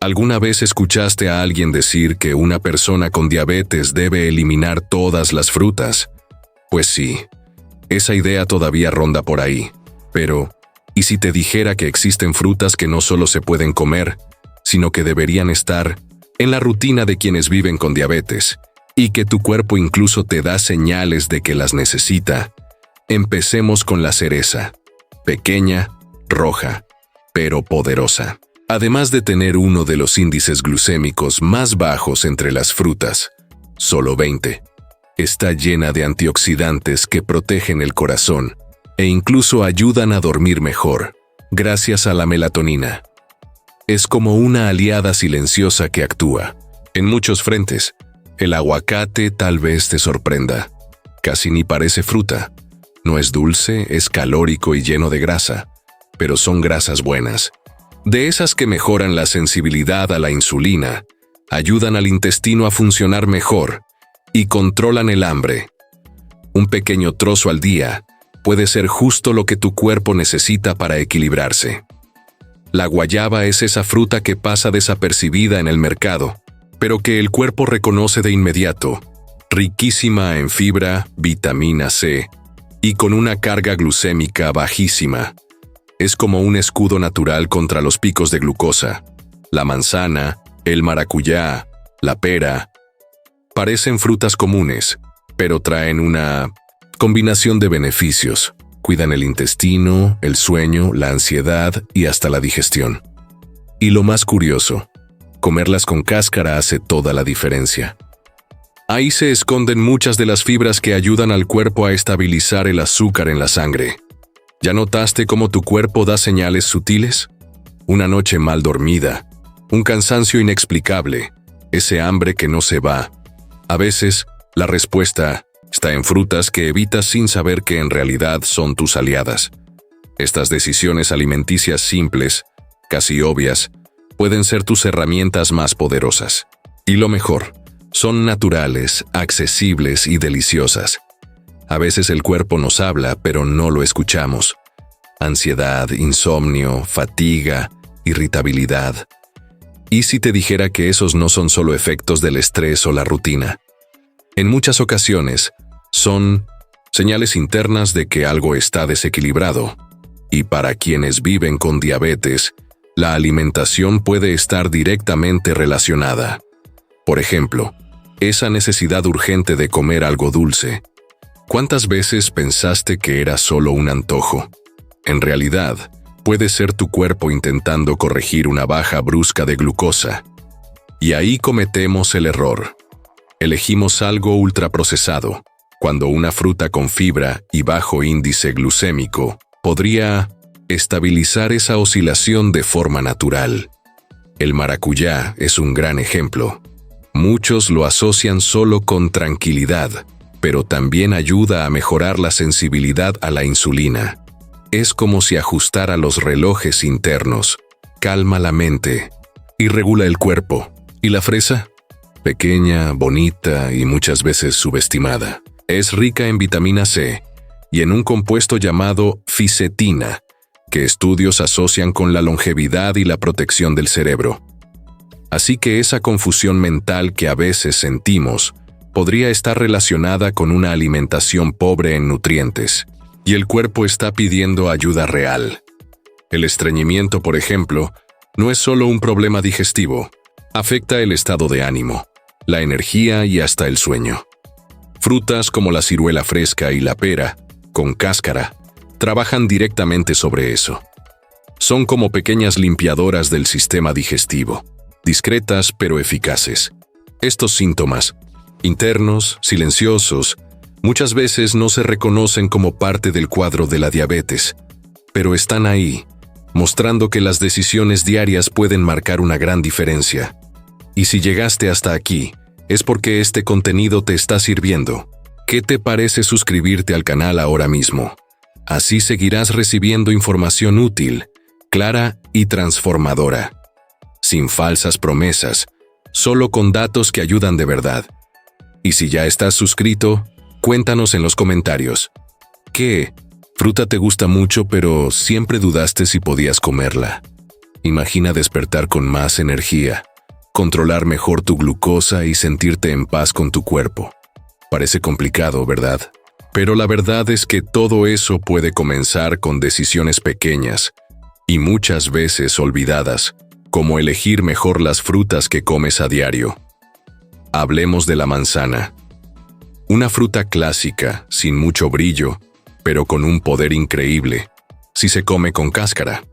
¿Alguna vez escuchaste a alguien decir que una persona con diabetes debe eliminar todas las frutas? Pues sí, esa idea todavía ronda por ahí. Pero, ¿y si te dijera que existen frutas que no solo se pueden comer, sino que deberían estar en la rutina de quienes viven con diabetes, y que tu cuerpo incluso te da señales de que las necesita? Empecemos con la cereza. Pequeña, roja, pero poderosa. Además de tener uno de los índices glucémicos más bajos entre las frutas, solo 20, está llena de antioxidantes que protegen el corazón e incluso ayudan a dormir mejor, gracias a la melatonina. Es como una aliada silenciosa que actúa en muchos frentes. El aguacate tal vez te sorprenda. Casi ni parece fruta. No es dulce, es calórico y lleno de grasa, pero son grasas buenas. De esas que mejoran la sensibilidad a la insulina, ayudan al intestino a funcionar mejor y controlan el hambre. Un pequeño trozo al día puede ser justo lo que tu cuerpo necesita para equilibrarse. La guayaba es esa fruta que pasa desapercibida en el mercado, pero que el cuerpo reconoce de inmediato, riquísima en fibra, vitamina C y con una carga glucémica bajísima. Es como un escudo natural contra los picos de glucosa. La manzana, el maracuyá, la pera, parecen frutas comunes, pero traen una combinación de beneficios. Cuidan el intestino, el sueño, la ansiedad y hasta la digestión. Y lo más curioso, comerlas con cáscara hace toda la diferencia. Ahí se esconden muchas de las fibras que ayudan al cuerpo a estabilizar el azúcar en la sangre. ¿Ya notaste cómo tu cuerpo da señales sutiles? Una noche mal dormida, un cansancio inexplicable, ese hambre que no se va. A veces, la respuesta está en frutas que evitas sin saber que en realidad son tus aliadas. Estas decisiones alimenticias simples, casi obvias, pueden ser tus herramientas más poderosas. Y lo mejor, son naturales, accesibles y deliciosas. A veces el cuerpo nos habla, pero no lo escuchamos. Ansiedad, insomnio, fatiga, irritabilidad. ¿Y si te dijera que esos no son solo efectos del estrés o la rutina? En muchas ocasiones, son señales internas de que algo está desequilibrado. Y para quienes viven con diabetes, la alimentación puede estar directamente relacionada. Por ejemplo, esa necesidad urgente de comer algo dulce. ¿Cuántas veces pensaste que era solo un antojo? En realidad, puede ser tu cuerpo intentando corregir una baja brusca de glucosa. Y ahí cometemos el error. Elegimos algo ultraprocesado, cuando una fruta con fibra y bajo índice glucémico podría estabilizar esa oscilación de forma natural. El maracuyá es un gran ejemplo. Muchos lo asocian solo con tranquilidad, pero también ayuda a mejorar la sensibilidad a la insulina. Es como si ajustara los relojes internos, calma la mente y regula el cuerpo. ¿Y la fresa? Pequeña, bonita y muchas veces subestimada. Es rica en vitamina C y en un compuesto llamado fisetina, que estudios asocian con la longevidad y la protección del cerebro. Así que esa confusión mental que a veces sentimos podría estar relacionada con una alimentación pobre en nutrientes, y el cuerpo está pidiendo ayuda real. El estreñimiento, por ejemplo, no es solo un problema digestivo, afecta el estado de ánimo, la energía y hasta el sueño. Frutas como la ciruela fresca y la pera, con cáscara, trabajan directamente sobre eso. Son como pequeñas limpiadoras del sistema digestivo, discretas pero eficaces. Estos síntomas, internos, silenciosos, muchas veces no se reconocen como parte del cuadro de la diabetes, pero están ahí, mostrando que las decisiones diarias pueden marcar una gran diferencia. Y si llegaste hasta aquí, es porque este contenido te está sirviendo. ¿Qué te parece suscribirte al canal ahora mismo? Así seguirás recibiendo información útil, clara y transformadora. Sin falsas promesas, solo con datos que ayudan de verdad. Y si ya estás suscrito, cuéntanos en los comentarios. ¿Qué fruta te gusta mucho pero siempre dudaste si podías comerla? Imagina despertar con más energía, controlar mejor tu glucosa y sentirte en paz con tu cuerpo. Parece complicado, ¿verdad? Pero la verdad es que todo eso puede comenzar con decisiones pequeñas y muchas veces olvidadas, como elegir mejor las frutas que comes a diario. Hablemos de la manzana. Una fruta clásica, sin mucho brillo, pero con un poder increíble, si se come con cáscara.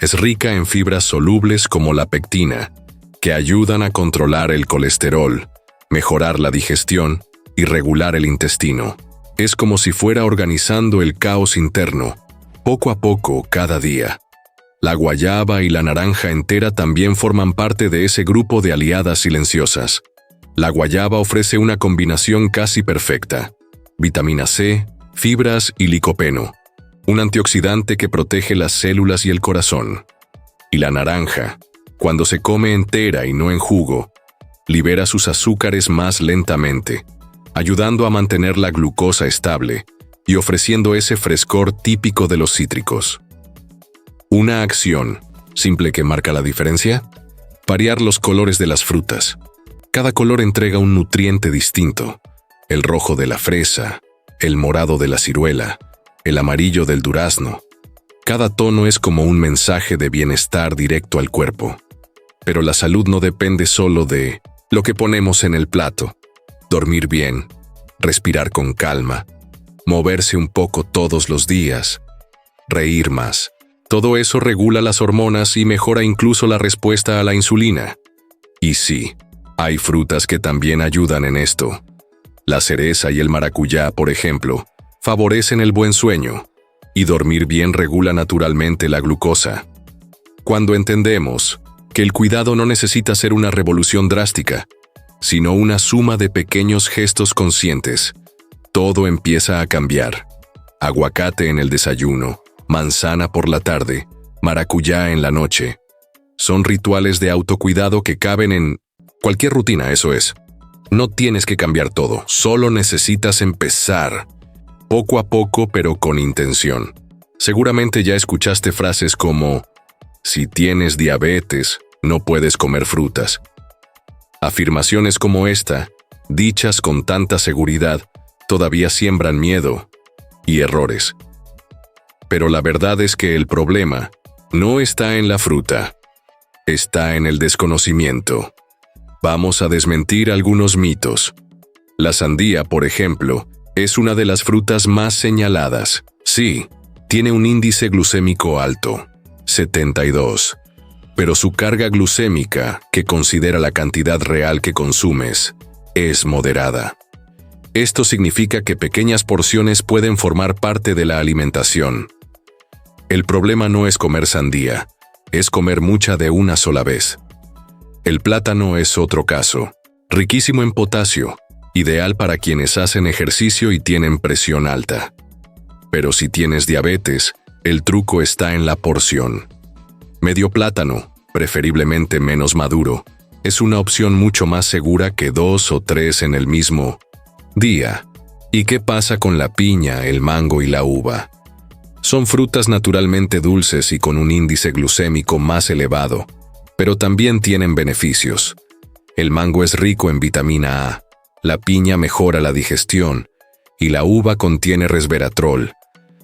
Es rica en fibras solubles como la pectina, que ayudan a controlar el colesterol, mejorar la digestión y regular el intestino. Es como si fuera organizando el caos interno, poco a poco, cada día. La guayaba y la naranja entera también forman parte de ese grupo de aliadas silenciosas. La guayaba ofrece una combinación casi perfecta: vitamina C, fibras y licopeno, un antioxidante que protege las células y el corazón. Y la naranja, cuando se come entera y no en jugo, libera sus azúcares más lentamente, ayudando a mantener la glucosa estable y ofreciendo ese frescor típico de los cítricos. Una acción simple que marca la diferencia: variar los colores de las frutas. Cada color entrega un nutriente distinto: el rojo de la fresa, el morado de la ciruela, el amarillo del durazno. Cada tono es como un mensaje de bienestar directo al cuerpo. Pero la salud no depende solo de lo que ponemos en el plato. Dormir bien, respirar con calma, moverse un poco todos los días, reír más. Todo eso regula las hormonas y mejora incluso la respuesta a la insulina. Y sí, hay frutas que también ayudan en esto. La cereza y el maracuyá, por ejemplo, favorecen el buen sueño, y dormir bien regula naturalmente la glucosa. Cuando entendemos que el cuidado no necesita ser una revolución drástica, sino una suma de pequeños gestos conscientes, todo empieza a cambiar. Aguacate en el desayuno, manzana por la tarde, maracuyá en la noche. Son rituales de autocuidado que caben en cualquier rutina, eso es. No tienes que cambiar todo, solo necesitas empezar. Poco a poco, pero con intención. Seguramente ya escuchaste frases como: si tienes diabetes, no puedes comer frutas. Afirmaciones como esta, dichas con tanta seguridad, todavía siembran miedo y errores. Pero la verdad es que el problema no está en la fruta, está en el desconocimiento. Vamos a desmentir algunos mitos. La sandía, por ejemplo, es una de las frutas más señaladas. Sí, tiene un índice glucémico alto, 72. Pero su carga glucémica, que considera la cantidad real que consumes, es moderada. Esto significa que pequeñas porciones pueden formar parte de la alimentación. El problema no es comer sandía, es comer mucha de una sola vez. El plátano es otro caso, riquísimo en potasio, ideal para quienes hacen ejercicio y tienen presión alta. Pero si tienes diabetes, el truco está en la porción. Medio plátano, preferiblemente menos maduro, es una opción mucho más segura que 2 o 3 en el mismo día. ¿Y qué pasa con la piña, el mango y la uva? Son frutas naturalmente dulces y con un índice glucémico más elevado, pero también tienen beneficios. El mango es rico en vitamina A, la piña mejora la digestión y la uva contiene resveratrol,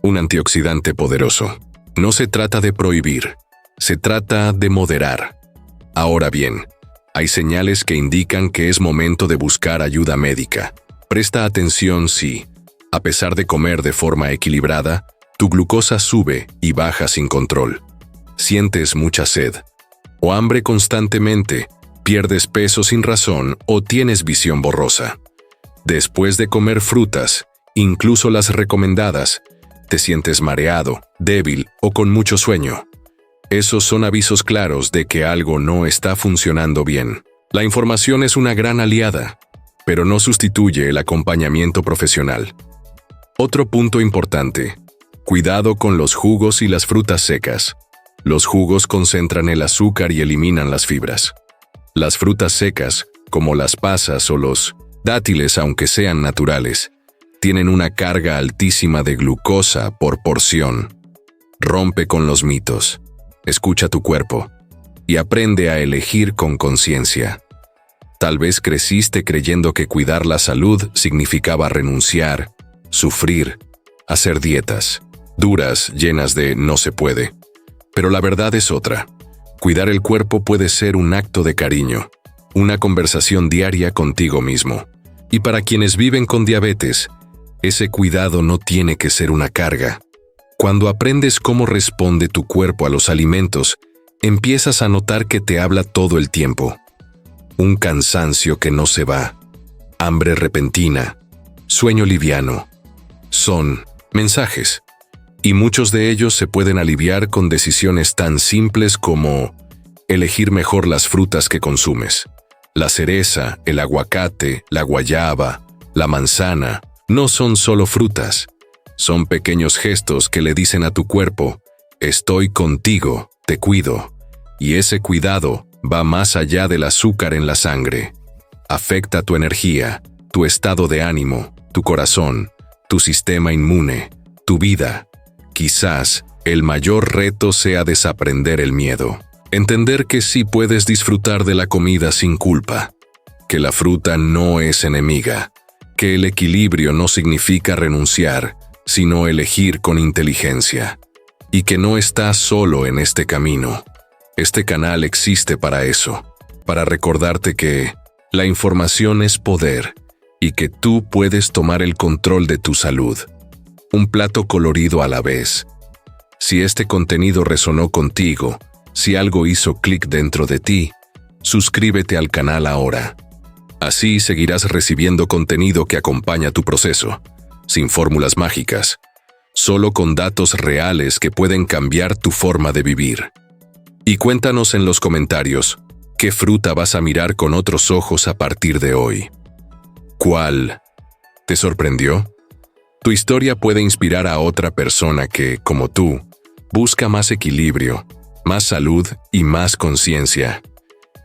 un antioxidante poderoso. No se trata de prohibir, se trata de moderar. Ahora bien, hay señales que indican que es momento de buscar ayuda médica. Presta atención si, a pesar de comer de forma equilibrada, tu glucosa sube y baja sin control. Sientes mucha sed o hambre constantemente, pierdes peso sin razón o tienes visión borrosa. Después de comer frutas, incluso las recomendadas, te sientes mareado, débil o con mucho sueño. Esos son avisos claros de que algo no está funcionando bien. La información es una gran aliada, pero no sustituye el acompañamiento profesional. Otro punto importante: cuidado con los jugos y las frutas secas. Los jugos concentran el azúcar y eliminan las fibras. Las frutas secas, como las pasas o los dátiles, aunque sean naturales, tienen una carga altísima de glucosa por porción. Rompe con los mitos. Escucha tu cuerpo. y aprende a elegir con conciencia. Tal vez creciste creyendo que cuidar la salud significaba renunciar, sufrir, hacer dietas duras, llenas de no se puede. Pero la verdad es otra. Cuidar el cuerpo puede ser un acto de cariño, una conversación diaria contigo mismo. Y para quienes viven con diabetes, ese cuidado no tiene que ser una carga. Cuando aprendes cómo responde tu cuerpo a los alimentos, empiezas a notar que te habla todo el tiempo. Un cansancio que no se va, hambre repentina, sueño liviano. Son mensajes. Y muchos de ellos se pueden aliviar con decisiones tan simples como elegir mejor las frutas que consumes. La cereza, el aguacate, la guayaba, la manzana, no son solo frutas. Son pequeños gestos que le dicen a tu cuerpo, estoy contigo, te cuido. Y ese cuidado va más allá del azúcar en la sangre. Afecta tu energía, tu estado de ánimo, tu corazón, tu sistema inmune, tu vida. Quizás el mayor reto sea desaprender el miedo. Entender que sí puedes disfrutar de la comida sin culpa. Que la fruta no es enemiga. Que el equilibrio no significa renunciar, sino elegir con inteligencia. Y que no estás solo en este camino. Este canal existe para eso. Para recordarte que la información es poder y que tú puedes tomar el control de tu salud. Un plato colorido a la vez. Si este contenido resonó contigo, si algo hizo clic dentro de ti, suscríbete al canal ahora. Así seguirás recibiendo contenido que acompaña tu proceso, sin fórmulas mágicas, solo con datos reales que pueden cambiar tu forma de vivir. Y cuéntanos en los comentarios, ¿qué fruta vas a mirar con otros ojos a partir de hoy? ¿Cuál te sorprendió? Tu historia puede inspirar a otra persona que, como tú, busca más equilibrio, más salud y más conciencia.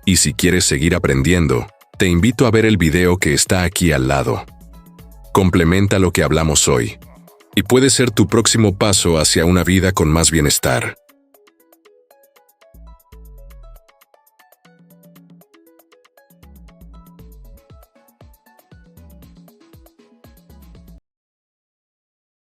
Y si quieres seguir aprendiendo, te invito a ver el video que está aquí al lado. Complementa lo que hablamos hoy, y puede ser tu próximo paso hacia una vida con más bienestar.